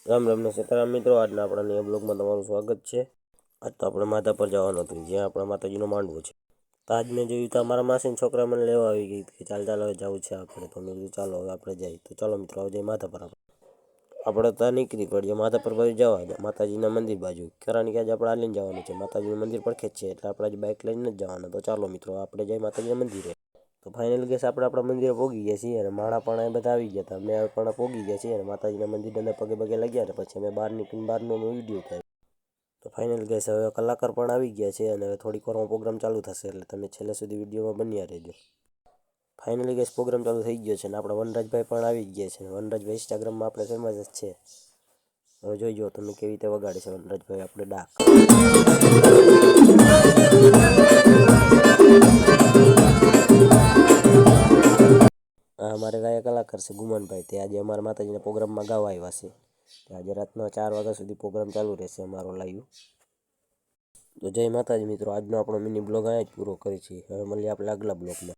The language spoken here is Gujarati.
રામ રામ ને સીતારામ મિત્રો, આજના આપણા નવા બ્લોગમાં તમારું સ્વાગત છે। આજ તો આપણે માતા પર જવાનું હતું, જ્યાં આપણા માતાજીનો માંડવો છે। તો આજ મેં જોયું તો અમારા માસીના છોકરા મને લેવા આવી ગઈ કે ચાલ ચાલ હવે જવું છે આપણે। તો મેં કીધું ચાલો હવે આપણે જઈએ। તો ચાલો મિત્રો, હવે જઈએ માતા પર। આપણે ત્યાં નીકળી પડીએ માતા પર બાજુ જવા દે, માતાજીના મંદિર બાજુ, કારણ કે આજે આપણે હાલીને જવાનું છે। માતાજીનું મંદિર પડખે જ છે, એટલે આપણે આજે બાઇક લઈને જ જવાના। તો ચાલો મિત્રો, આપણે જઈએ માતાજીના મંદિરે। તો ફાઇનલ ગેસ આપણે આપણા મંદિરે પહોંચી ગયા છીએ, અને માણા પણ એ બધા આવી ગયા હતા। અમે પણ પહોંચી ગયા છીએ, અને માતાજીના મંદિરની અંદર પગે પગે લાગ્યા, ને પછી અમે બહાર નીકળીને બહારનો વિડીયો ઉતાર્યો। તો ફાઇનલ ગેસ હવે કલાકાર પણ આવી ગયા છે, અને હવે થોડીક વારમાં પ્રોગ્રામ ચાલુ થશે, એટલે તમે છેલ્લે સુધી વિડીયોમાં બન્યા રહેજો। ફાઇનલી ગેસ પ્રોગ્રામ ચાલુ થઈ ગયો છે, અને આપણા વનરાજભાઈ પણ આવી ગયા છે। વનરાજભાઈ ઇન્સ્ટાગ્રામમાં આપણે ફેમસ જ છે। હવે જોઈજો તમે કેવી રીતે વગાડે છે વનરાજભાઈ આપણે ડાક। આ અમારે ગાયક કલાકાર છે ગુમાનભાઈ, તે આજે અમારા માતાજીના પ્રોગ્રામમાં ગાવા આવ્યા છે। આજે રાતના 4 વાગ્યા સુધી પ્રોગ્રામ ચાલુ રહેશે અમારો લાઈવ। તો જય માતાજી મિત્રો, આજનો આપણો મિની બ્લોગ અહીંયા જ પૂરો કરી છીએ। હવે મળીએ આપણે આગલા બ્લોગમાં।